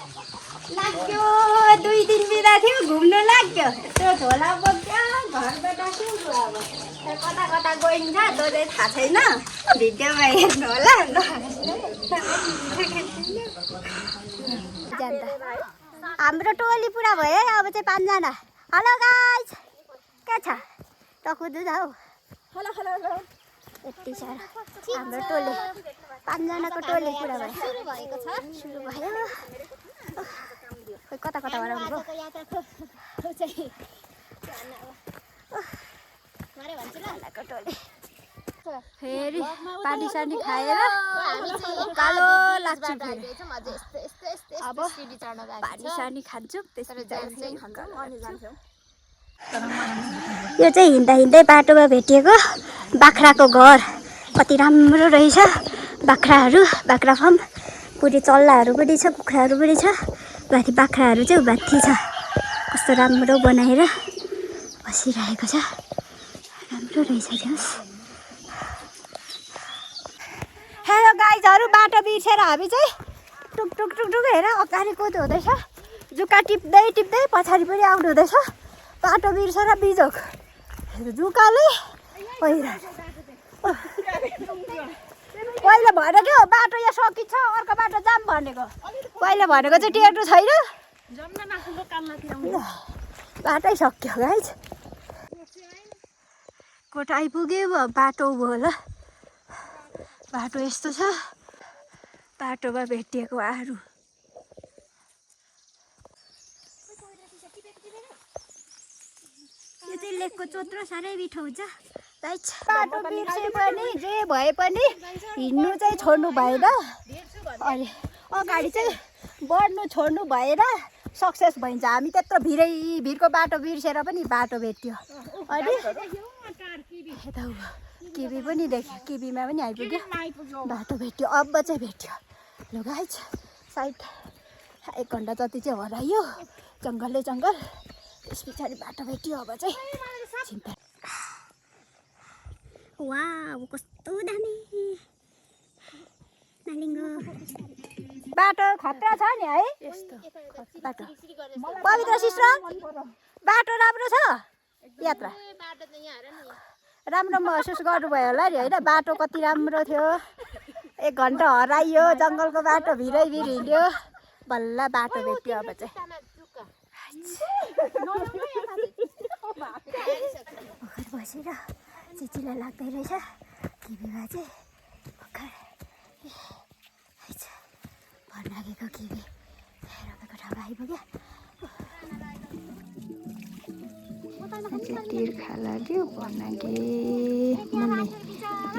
लाग्यो 2 दिन बिदा थियो घुम्न लाग्यो त्यो झोला बोक्यो घरबाट सुरु अब कता कता गइन्छ त्यो चाहिँ थाहा छैन भिडियोमा हेर्नु होला हाम्रो टोली पुरा भयो अब चाहिँ 5 जना हेलो गाइस के छ त कुदु जाऊ हेलो हेलो हेलो यति साह्रो हाम्रो टोली 5 जनाको टोली पुरा भयो सुरु भएको छ सुरु भयो कता कता भराउनु फेरि पानी सानी खाएर कालो लाग्छ फेरि अब पानी सानी खान्छौँ यो चाहिँ हिँड्दा हिँड्दै बाटोमा भेटिएको बाख्राको घर कति राम्रो रहेछ बाख्राहरू बाख्रा फार्म पुरै चल्लाहरू पनि छ कुखुराहरू पनि छ माथि बाख्राहरू चाहिँ माथि छ कस्तो राम्रो बनाएर बसिरहेको छ राम्रो रहेछ जस हेलो गाइजहरू बाटो बिर्सेर हामी चाहिँ टुक टुक टुक टुक हेर अगाडि कुद हुँदैछ जुका टिप्दै टिप्दै पछाडि पनि आउनु हुँदैछ बाटो बिर्सेर बिजोक जुकाले पहिला पहिला भनेको बाटो यहाँ सकिन्छ अर्को बाटो जाम भनेको पहिला भनेको चाहिँ टेटो छैन बाटै सक्यो गाइज कोट आइपुग्यो बाटो होला बाटो यस्तो छ बाटोमा भेटिएको आरू यो चाहिँ लेकको चोत्रो साह्रै मिठो हुन्छ बाटो बिर्से पनि जे भए पनि हिँड्नु चाहिँ छोड्नु भएन अनि अगाडि चाहिँ बढ्नु छोड्नु भएन सक्सेस भइन्छ हामी त्यत्रो भिरको बाटो बिर्सेर पनि बाटो भेट्यो अनि किबी पनि देख्यो किबीमा पनि आइपुग्यो बाटो भेट्यो अब चाहिँ भेट्यो ल गाइज साइड 1 घन्टा जति चाहिँ हरायो जङ्गलै जङ्गल त्यस पछाडि बाटो भेट्यो अब चाहिँ चिन्ता वाउ कस्तो दामी नालिङ्गो बाटो खतरा छ नि है यस्तो बाटो पवित्र सिस्टर बाटो राम्रो छ यात्रा राम्रो महसुस गर्नुभयो होला नि होइन बाटो कति राम्रो थियो 1 घन्टा हराइयो जङ्गलको बाटो भिरै भिर हिँड्यो बल्ल बाटो भेट्यो अब चाहिँ बसेर चिचिला लाग्दै रहेछ किबीमा चाहिँ भर्खर भर लागेको किबी रोपेको ठाउँमा आइपुग्यो तिर्खा लाग्यो बनागे मुनि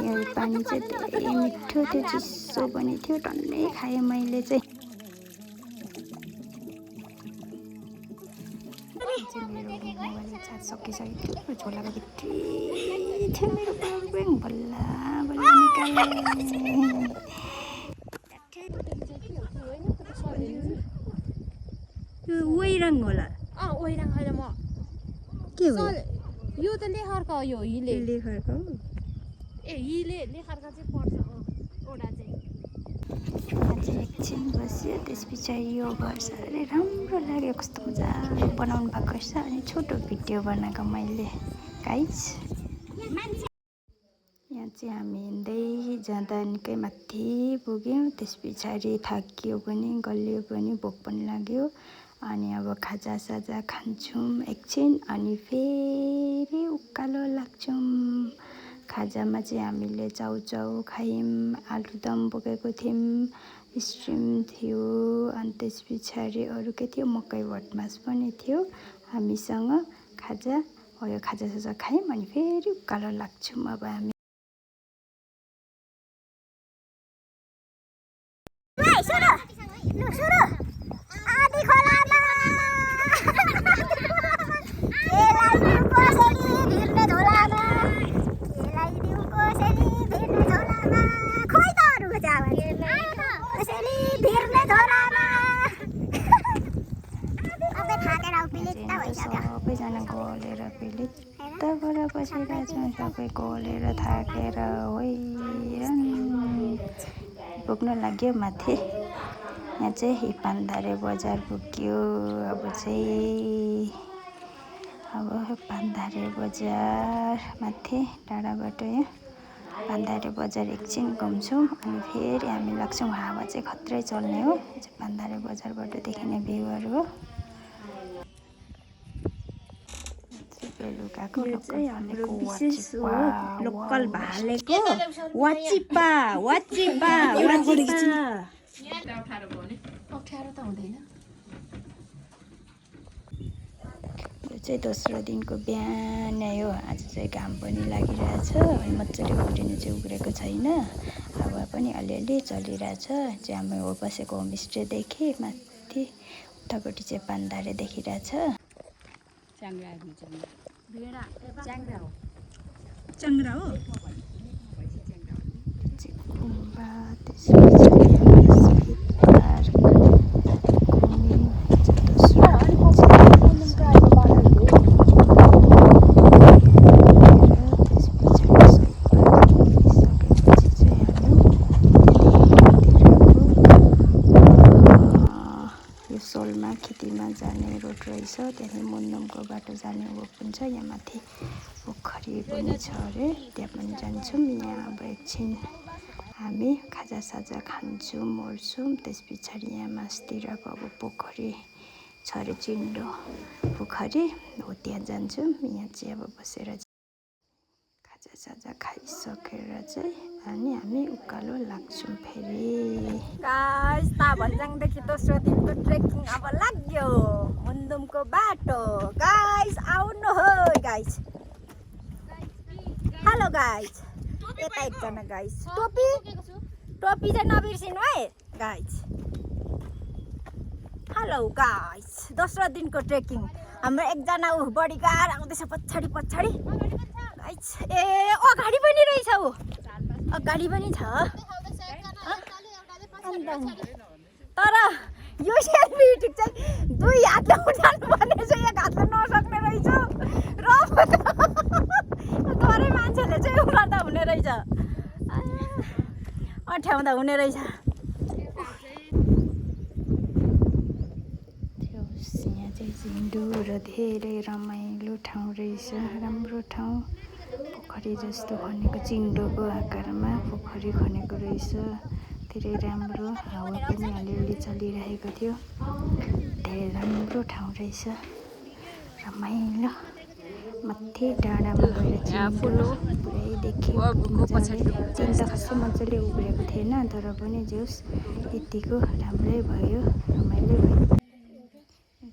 यहाँ पानी चाहिँ धेरै मिठो थियो चिसो पनि थियो टन्नै खाएँ मैले चाहिँ मेरो मोबाइल चार्ज सकिसकेको थियो झोलाको भित्री थियो मेरो पावर ब्याङ्क बल्ल बल्ल निकालेँ ओइराङ होला ओइराङ होइन म के हो यो त लेखरका हो यो हिले लेखरका हो ए हिले लेखरका चाहिँ पर्छ ओडा चाहिँ एकछिन बस्यो त्यस पछाडि यो घर साह्रै राम्रो लाग्यो कस्तो मजाले बनाउनु भएको रहेछ अनि छोटो भिडियो बनाएको मैले गाइज यहाँ चाहिँ हामी हिँड्दै जाँदा निकै माथि पुग्यौँ त्यस पछाडि थाकियो पनि गलियो पनि भोक पनि लाग्यो अनि अब खाजासाजा खान्छौँ एकछिन अनि फेरि उकालो लाग्छौँ खाजामा चाहिँ हामीले चाउचाउ खायौँ आलुदम बोकेको थियौँ स्ट्रिम थियो अनि त्यस पछाडि अरू के थियो मकै भटमास पनि थियो हामीसँग खाजा हो यो खाजासाजा खायौँ अनि फेरि उकालो लाग्छौँ अब हामी सबैजना गलेर पिलित्त भएर बसिरहेको छौँ सबै गलेर थाकेर होइन पुग्न लाग्यो माथि यहाँ चाहिँ पान्धारे बजार पुग्यो। अब पान्धारे बजार माथि टाढाबाट यहाँ पान्धारे बजार एकछिन घुम्छौँ अनि फेरि हामी लाग्छौँ। हावा चाहिँ खत्रै चल्ने हो। पान्धारे बजारबाट देखिने भ्यूहरू हो। बेलुकाको चाहिँ हाम्रो विशेष हो लोकल भालेको वाचिपा वाचिपा वाचिपा। अप्ठ्यारो त हुँदैन। यो चाहिँ दोस्रो दिनको बिहान हो। आज चाहिँ घाम पनि लागिरहेछ अनि मजाले उफ्रिनु चाहिँ उब्रेको छैन। हावा पनि अलिअलि चलिरहेछ। चाहिँ हाम्रो बसेको होमस्टेदेखि माथि उतापट्टि चाहिँ पान्धारे देखिरहेछ। च्याङ्ग्रा हो गुम्बा त्यसपछि सोलमा खेतीमा जाने रोड रहेछ। त्यहाँदेखि मुन्नुमको बाटो जाने ओपन छ। यहाँ माथि पोखरी पनि छ अरे, त्यहाँ पनि जान्छौँ। यहाँ अब एकछिन हामी खाजासाजा खान्छौँ ओर्छौँ। त्यस पछाडि यहाँ मासतिरको अब पोखरी छ अरे, चिन्डो पोखरी हो, त्यहाँ जान्छौँ। यहाँ चाहिँ अब बसेर खाजासाजा खाइसकेर चाहिँ अनि हामी उकालो लाग्छौँ फेरि। गाइस ताभन्ज्याङदेखि दोस्रो दिनको ट्रेकिङ अब लाग्यो मुन्नुमको बाटो। गाइस आउनु हो गाइस। हेलो गाइस, यता एकजना गाइस टोपी चाहिँ नबिर्सिनु है गाइस। हेलो गाइस, दोस्रो दिनको ट्रेकिङ हाम्रो एकजना बडीगार्ड आउँदैछ पछाडि गाइस। ए अगाडि पनि रहेछ, ऊ अगाडि पनि छ। तर यो सेल्फी ठिक चाहिँ 2 हातले उठाल्नु पर्ने छ, 1 हातले नसक्ने रहेछ र थोरै मान्छेले चाहिँ उठाउँदा हुने रहेछ, अठ्याउँदा हुने रहेछ। यहाँ चाहिँ चिन्डो र धेरै रमाइलो ठाउँ रहेछ। राम्रो ठाउँ, पोखरी जस्तो खनेको चिन्डोको आकारमा पोखरी खनेको रहेछ। धेरै राम्रो, हावा पनि अलिअलि चलिरहेको थियो। धेरै राम्रो ठाउँ रहेछ, रमाइलो। माथि डाँडामा गएर चिन्डो पुरै देख्यो। चिन्डो खासै मजाले उब्रेको थिएन, तर पनि जेउस यतिको राम्रै भयो, रमाइलो भयो।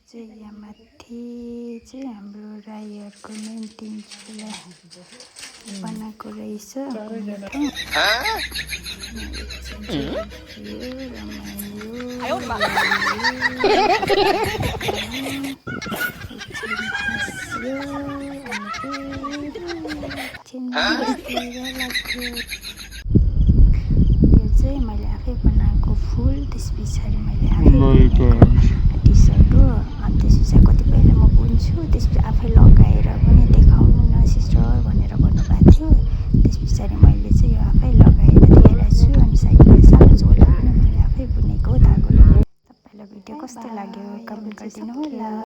चाहिँ यहाँ माथि चाहिँ हाम्रो राईहरूको मेन तिनचुला बनाएको रहेछ। यो चाहिँ मैले आफै बनाएको फुल, त्यस पछाडि मैले आफै टी सर्ट हो। त्यस पछाडि कतिपयले म बुन्छु, त्यसपछि आफै लगाएर पनि देखाउनु न सिस्टर भनेर भन्नुभएको थियो। त्यस पछाडि मैले चाहिँ यो आफै लगाएर दिइरहेको छु। अनि साइडमा सानो झोला पनि मैले आफै बुनेको धागोले। तपाईँलाई भिडियो कस्तो लाग्यो कमेन्ट गरिदिनु होला।